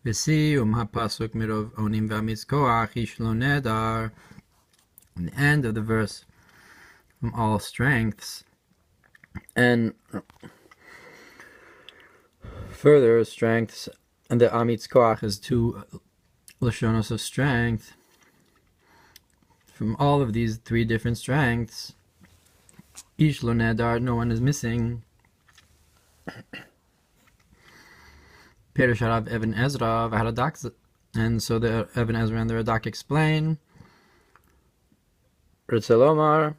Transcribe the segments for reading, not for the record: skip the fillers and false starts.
V'siyum hapasuk mirov onim v'amitzkoach ish lo nedar. In the end of the verse, from all strengths, and further strengths, and the amitz koach is two lashonos of strength. From all of these three different strengths, ish lo nedar, no one is missing. Perisharav Ibn Ezra v'haradak, and so the Ibn Ezra and the Radak explain. Ritzelomar,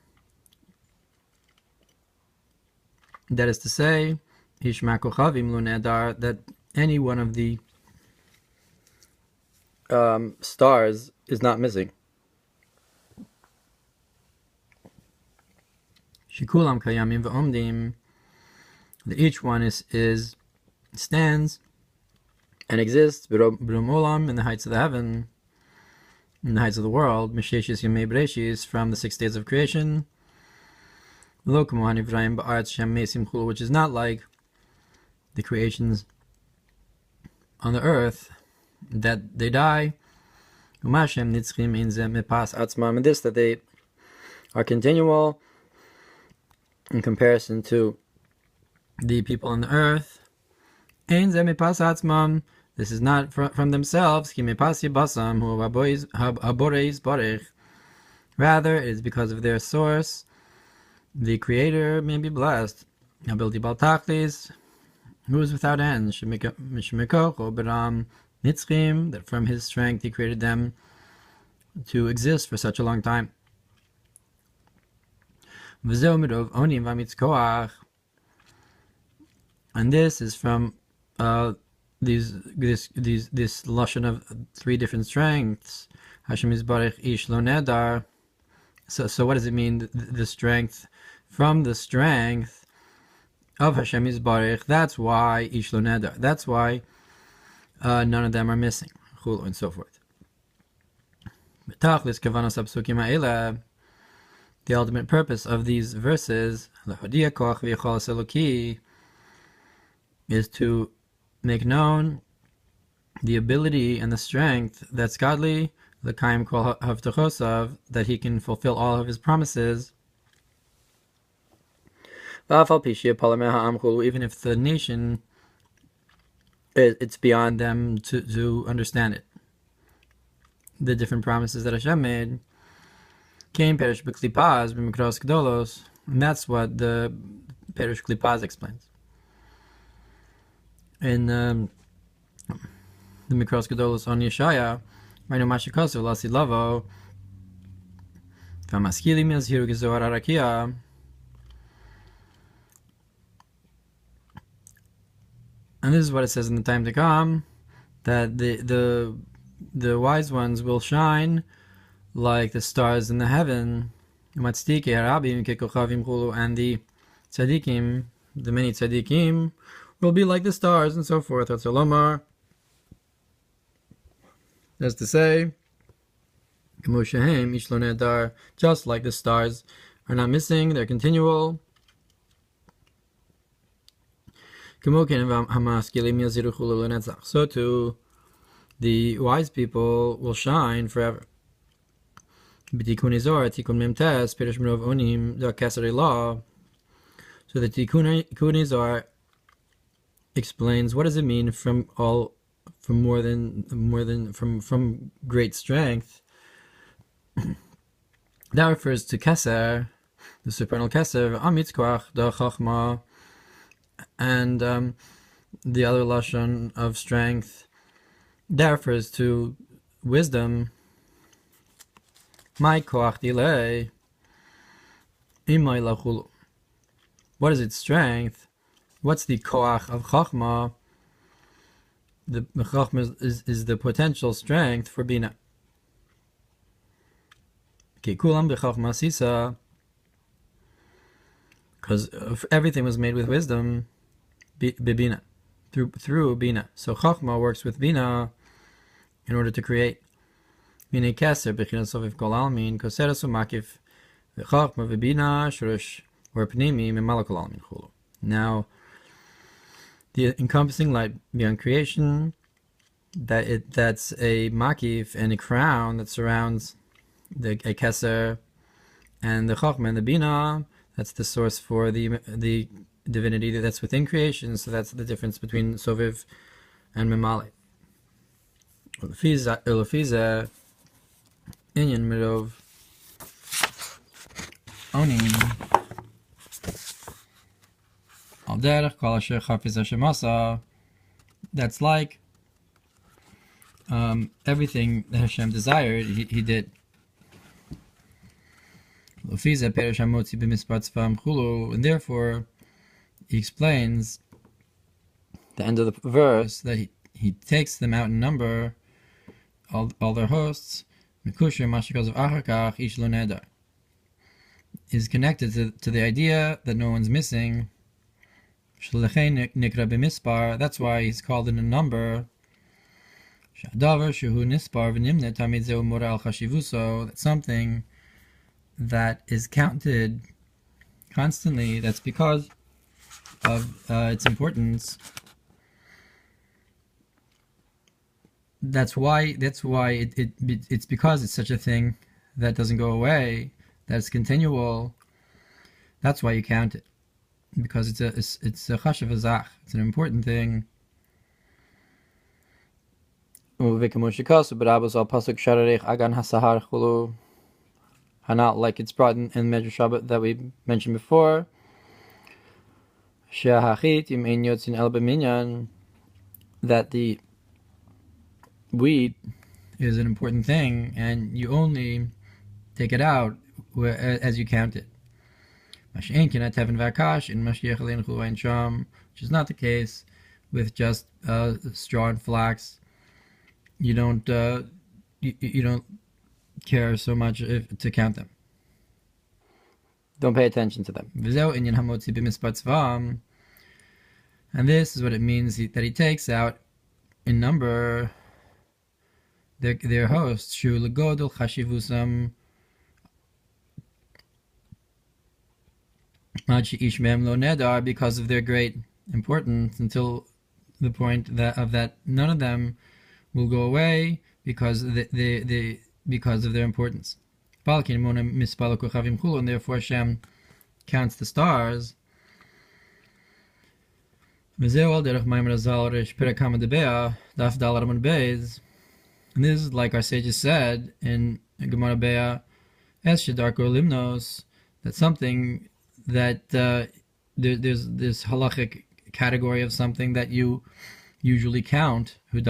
that is to say, Ishma Kochavim Lo Nedar, that any one of the stars is not missing. Shikulam Kayamim V'omdim, that each one is stands and exists B'rom Olam, in the heights of the heaven, in the heights of the world, Mesheshis Yomei Bereshis, from the 6 days of creation, which is not like the creations on the earth, that they die, and this, that they are continual in comparison to the people on the earth. This is not from themselves, rather it is because of their source. The Creator may be blessed. Who is without end, that from His strength He created them to exist for such a long time. And this is from this lashon of three different strengths. Hashem Yisbarach Ish Lo Nedar. So what does it mean? The strength from the strength of Hashem Yisbarach. That's why Ish Lo Nedar. That's why none of them are missing. Chulu and so forth. The ultimate purpose of these verses is to make known the ability and the strength that's godly, the kaim kol havtachosav, that he can fulfill all of his promises. Even if the nation, it's beyond them to understand it. The different promises that Hashem made. Came perish b'klipaz b'mikros gdolos, and that's what the perish klipaz explains. In the Mikros Gedolos on Yeshaya, Rainu Mashikosu Lasi Lavo, Vamaskili Milziru Gezoar Arakia. And this is what it says in the time to come, that the wise ones will shine like the stars in the heaven, and the tzaddikim, the many tzaddikim, will be like the stars, and so forth. That's Mamar. As to say, just like the stars are not missing, they're continual. So too, the wise people will shine forever. So the Tikkun Zohar explains what does it mean from great strength. That refers to Keser, the supernal Keser, Amitz Koach, the Chachma, and the other lashon of strength. That refers to wisdom. My koach dilei, imay lachulu. What is its strength? What's the koach of chachma? The chachma is the potential strength for bina. Kikulam b'chachma Sisa, because everything was made with wisdom, bina, through bina. So chachma works with bina in order to create. Now, the encompassing light beyond creation that's a makif and a crown that surrounds a keser, and the chokhmah and the bina, that's the source for the divinity that's within creation. So that's the difference between soviv and memali. Ulefiza inyan mirov onim al derech kol asher chafiz Shemasa. That's like everything that Hashem desired, He did. And therefore, he explains the end of the verse that he takes them out in number, all their hosts, is connected to the idea that no one's missing. That's why he's called in a number. That's something that is counted constantly. That's because of its importance. That's why it's because it's such a thing that doesn't go away, that's continual. That's why you count it, because it's a chashav azach. It's an important thing. Like it's brought in the Medrash Shabbat that we mentioned before, that the wheat is an important thing, and you only take it out as you count it. Which is not the case with just straw and flax. You don't care so much to count them. Don't pay attention to them. And this is what it means that he takes out in number their hosts, because of their great importance, until the point that none of them will go away because of their importance. And therefore Hashem counts the stars. And this is like our sages said in Gemara Be'ah, that something that there's this halachic category of something that you usually count. So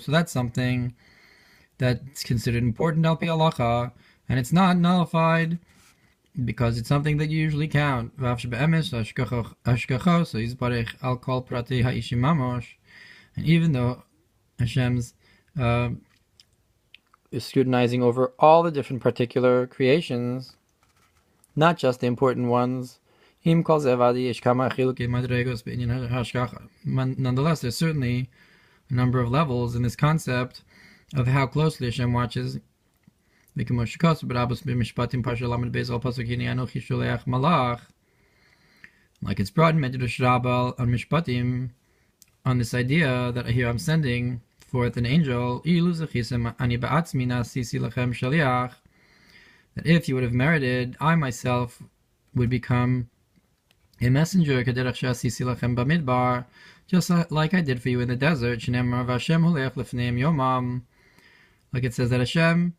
that's something that's considered important al pi halacha, and it's not nullified because it's something that you usually count. And even though Hashem's is scrutinizing over all the different particular creations, not just the important ones, nonetheless, there's certainly a number of levels in this concept of how closely Hashem watches. Like it's brought in Medrash Rabbah on Mishpatim, on this idea that here I'm sending forth an angel, that if you would have merited, I myself would become a messenger, just like I did for you in the desert. Like it says that Hashem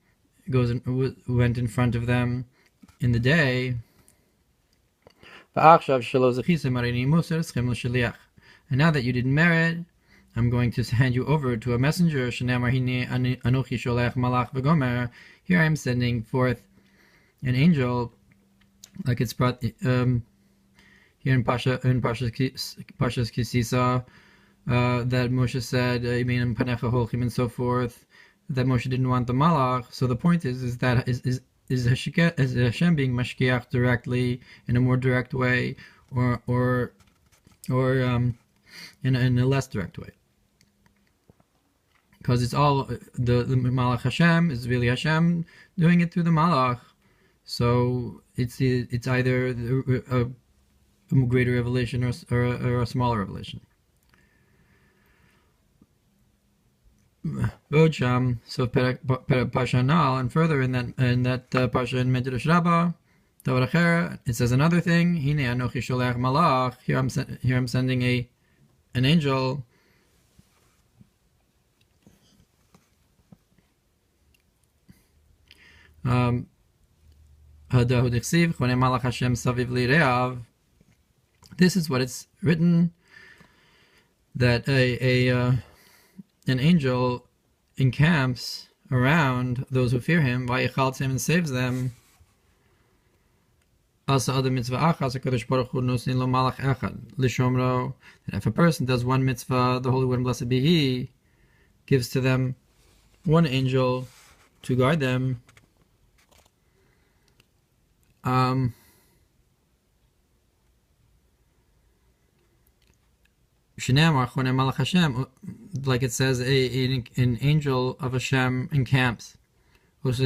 went in front of them in the day. And now that you didn't merit, I'm going to hand you over to a messenger. Here I am sending forth an angel, like it's brought here in Parshas Sisa, that Moshe said, and so forth, that Moshe didn't want the malach. So the point is that is Hashem being mashkiach directly, in a more direct way, or in a less direct way? Because it's all the malach Hashem is really Hashem doing it through the malach. So it's either a greater revelation or a smaller revelation. Bodsham, so Parsha Nal, and further in that Parsha in Midrash Rabbah, it says another thing. Hine anochi sholech malach. Here I'm sending an angel. This is what it's written, that an angel encamps around those who fear him, and saves them. And if a person does one mitzvah, the Holy One, blessed be He, gives to them one angel to guide them. Like it says, an angel of Hashem encamps. If a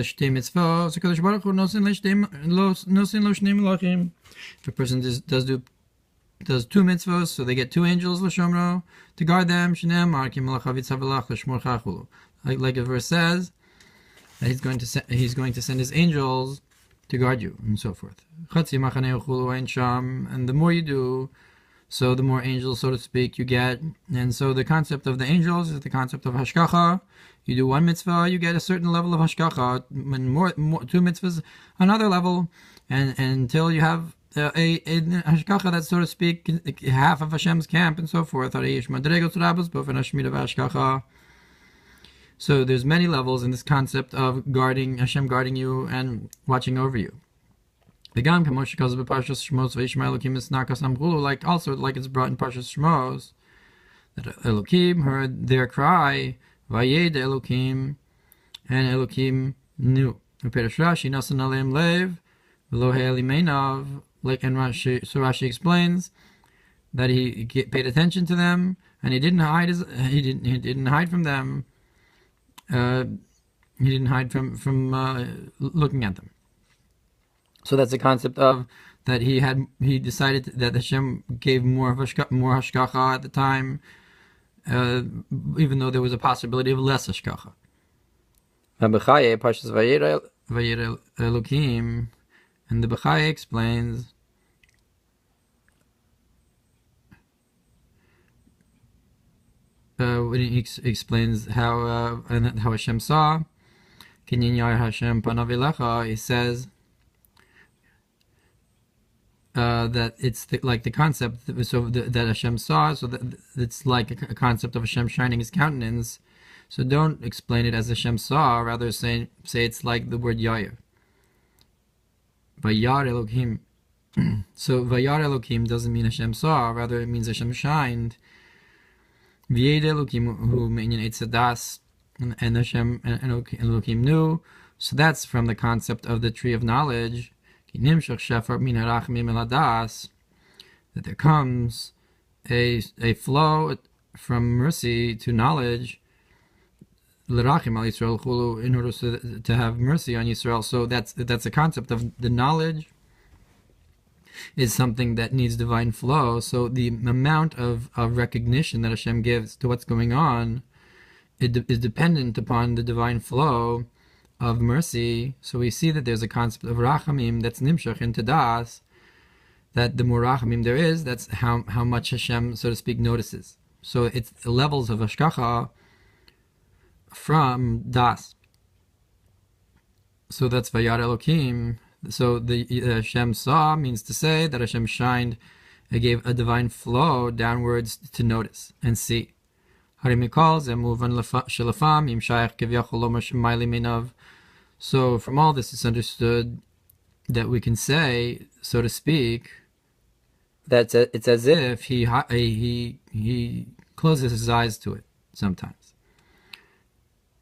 person does two mitzvahs, so they get two angels l'shomro to guard them. Like the verse says, that he's going to send his angels to guard you, and so forth. And the more you do, so the more angels, so to speak, you get. And so the concept of the angels is the concept of hashgacha. You do one mitzvah, you get a certain level of hashgacha. More two mitzvahs, another level, and until you have a hashgacha that's, so to speak, half of Hashem's camp, and so forth. So there's many levels in this concept of Hashem guarding you and watching over you. Like also like it's brought in Parshas Shemos, that Elokim heard their cry, Vayed Elokim, and Elokim knew. Like, and Rashi explains that he paid attention to them, and he didn't hide from them. He didn't hide from looking at them. So that's the concept of that he decided that Hashem gave more hashgacha at the time, even though there was a possibility of less hashgacha. Parshas Vayir Elokim, and the Bechaya explains when he explains how Hashem saw Kinyan Yar Hashem Panav Elecha, he says that it's like the concept that Hashem saw, so that it's like a concept of Hashem shining His countenance. So don't explain it as Hashem saw, rather say it's like the word Yair. Vayar Elokim. So Vayar Elokim doesn't mean Hashem saw, rather it means Hashem shined. V'yed Elokim hu me'inyan etzadas, and Hashem and Elokim knew. So that's from the concept of the tree of knowledge. That there comes a flow from mercy to knowledge, in order to have mercy on Yisrael. So that's a concept of the knowledge is something that needs divine flow. So the amount of recognition that Hashem gives to what's going on is dependent upon the divine flow of mercy. So we see that there's a concept of rachamim that's nimshach into das, that the more rachamim there is, that's how much Hashem, so to speak, notices. So it's the levels of hashgacha from das. So that's vayar Elokim. So the Hashem saw means to say that Hashem shined, it gave a divine flow downwards to notice and see. So from all this it's understood that we can say, so to speak, that it's as if he closes his eyes to it sometimes.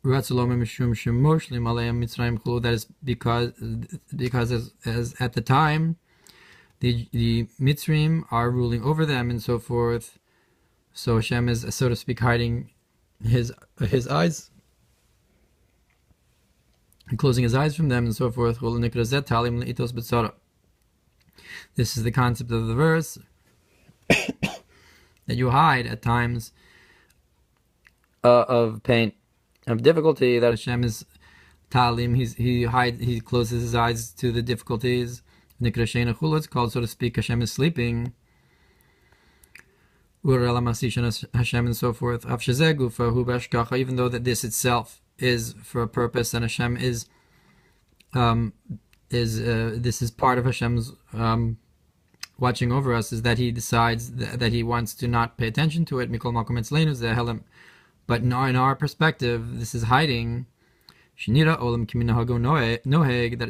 That is because as at the time the Mitzrim are ruling over them and so forth. So Hashem is, so to speak, hiding his eyes and closing his eyes from them and so forth. This is the concept of the verse, that you hide at times of pain. of difficulty that Hashem is talim. He closes his eyes to the difficulties. It's called, so to speak, Hashem is sleeping. Hashem and so forth. Even though that this itself is for a purpose, and Hashem is this is part of Hashem's watching over us, is that He decides that He wants to not pay attention to it. But in our perspective, this is hiding. That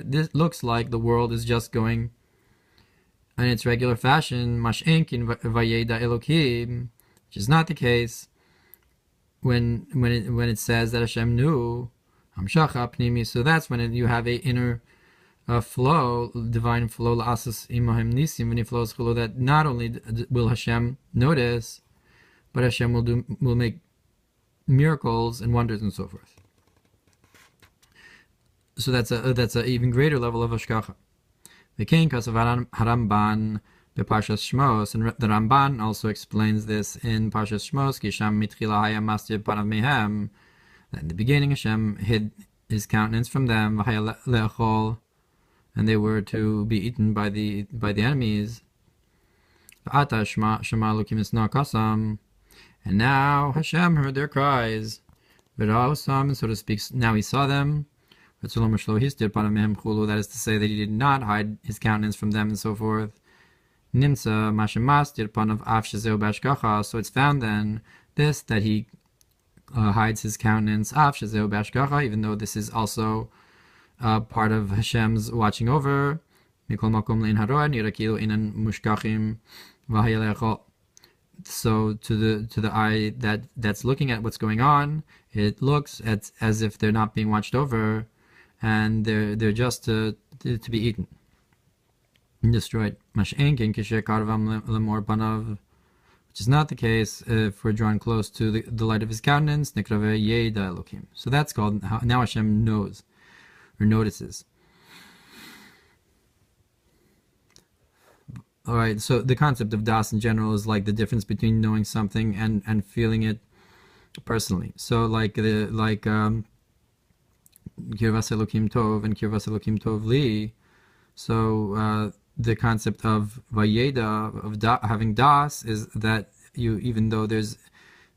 this looks like the world is just going in its regular fashion, which is not the case when it says that Hashem knew. So that's when you have an inner flow, divine flow, when He flows, that not only will Hashem notice, but Hashem will make miracles and wonders and so forth. So that's an even greater level of Hashgacha. The King Kasav Haramban Parshas Shemos, and the Ramban also explains this in Parshas Shemos. Kisham mitchila haya mastir panav mehem. That in the beginning Hashem hid His countenance from them, and they were to be eaten by the enemies. And now Hashem heard their cries, and so to speak, now He saw them. That is to say that He did not hide His countenance from them and so forth. So it's found then this, that He hides His countenance, even though this is also part of Hashem's watching over. So to the eye that's looking at what's going on, it looks as if they're not being watched over, and they're just to be eaten and destroyed. Which is not the case if we're drawn close to the light of His countenance. So that's called, now Hashem knows or notices. Alright, so the concept of das in general is like the difference between knowing something and feeling it personally. So like Kirvas Elokim Tov and Kirvas Elokim Tov Li. So the concept of Vayeda, of having das, is that even though there's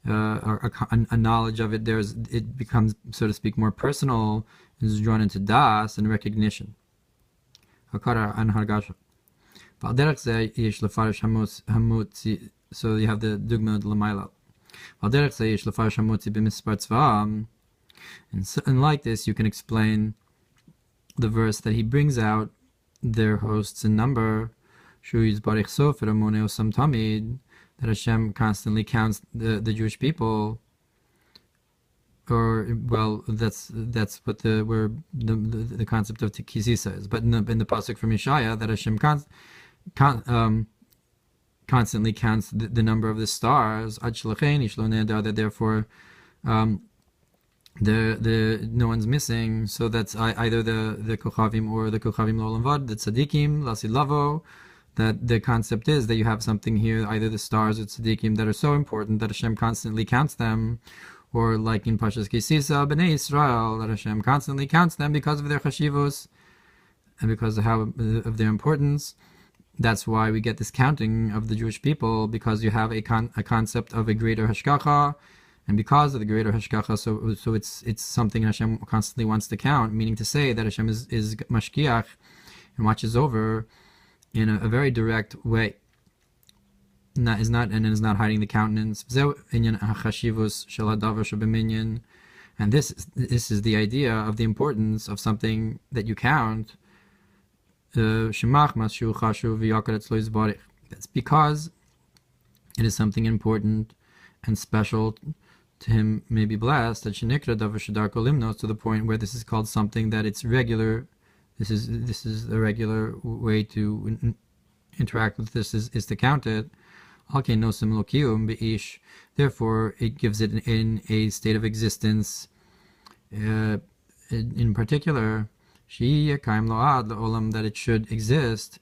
a knowledge of it, it becomes, so to speak, more personal, is drawn into das and recognition. Hakara and Hargasha. So you have the dugma l'mayla. And like this, you can explain the verse that he brings out their hosts in number. That Hashem constantly counts the Jewish people. Or, well, that's what the concept of Sisa is. But in the pasuk from Yeshaya, that Hashem constantly counts the number of the stars. That therefore no one's missing. So that's either the kochavim or the kochavim l'olam vad, the tzaddikim lasid lavo. That the concept is that you have something here, either the stars or tzaddikim, that are so important that Hashem constantly counts them. Or like in Parshas Sisa, Bnei Israel, that Hashem constantly counts them because of their chashivos and because of their importance. That's why we get this counting of the Jewish people, because you have a concept of a greater hashgacha, and because of the greater hashgacha, so it's something Hashem constantly wants to count. Meaning to say that Hashem is mashkiach and watches over in a very direct way. Is not hiding the countenance. And this is the idea of the importance of something that you count. That's because it is something important and special to Him, may be blessed, that to the point where this is called something that it's regular. This is a regular way to interact with this, is to count it. Therefore, it gives it in a state of existence, in particular, that it should exist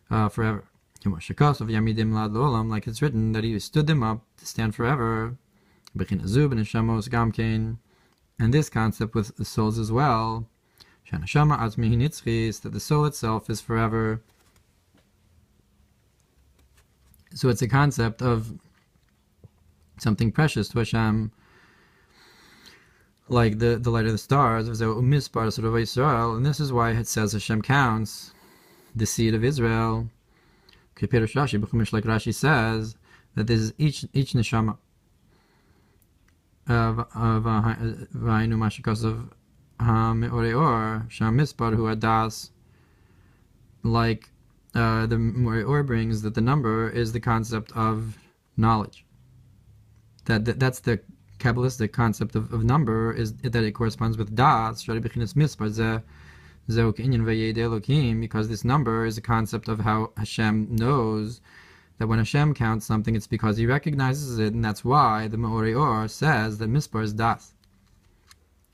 forever. Like it's written, that He stood them up to stand forever. And this concept with the souls as well, that the soul itself is forever. So it's a concept of something precious to Hashem, like the light of the stars. And this is why it says Hashem counts the seed of Israel. Like Rashi says, that this is each neshama of Vainu Mashikos of Me'oreor Sham Mispar Hu Adas, like the Me'oreor brings that the number is the concept of knowledge. That's the Kabbalistic concept of number, is that it corresponds with Das, because this number is a concept of how Hashem knows that when Hashem counts something, it's because He recognizes it, and that's why the Me'oreor says that Mispar is Das.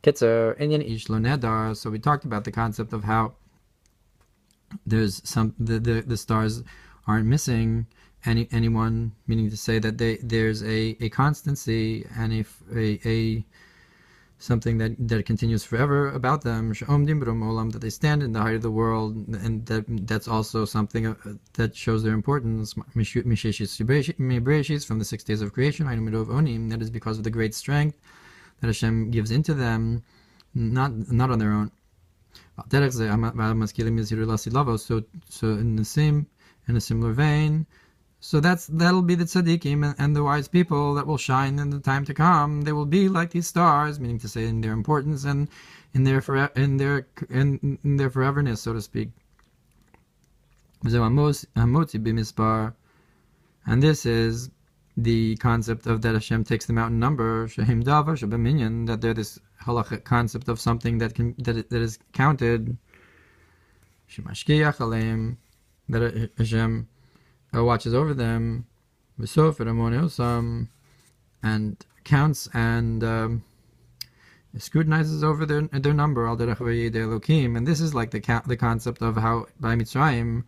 Kitzer, Inyan Ish Lo Nedar. So we talked about the concept of how there's the stars aren't missing anyone, meaning to say that there's a constancy and a something that continues forever about them, that they stand in the height of the world, and that's also something that shows their importance. From the 6 days of creation, that is because of the great strength that Hashem gives into them, not on their own. So in a similar vein, so that'll be the tzaddikim and the wise people that will shine in the time to come. They will be like these stars, meaning to say in their importance and in their foreverness, so to speak. And this is the concept of that Hashem takes them out in number, that they're this halachic concept of something that is counted, that Hashem watches over them, and counts and scrutinizes over their number. And this is like the concept of how by Mitzrayim it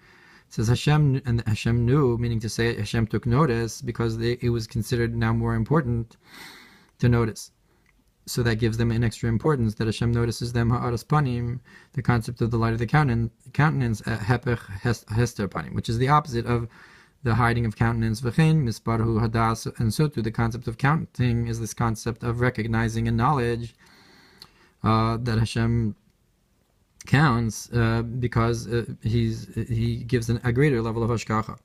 says Hashem, and Hashem knew, meaning to say Hashem took notice because it was considered now more important to notice. So that gives them an extra importance that Hashem notices them. Ha'aras panim, the concept of the light of the countenance, hepech hester panim, which is the opposite of the hiding of countenance. V'chein misparhu hadas, and so too the concept of counting is this concept of recognizing and knowledge that Hashem counts because He gives a greater level of hashgacha.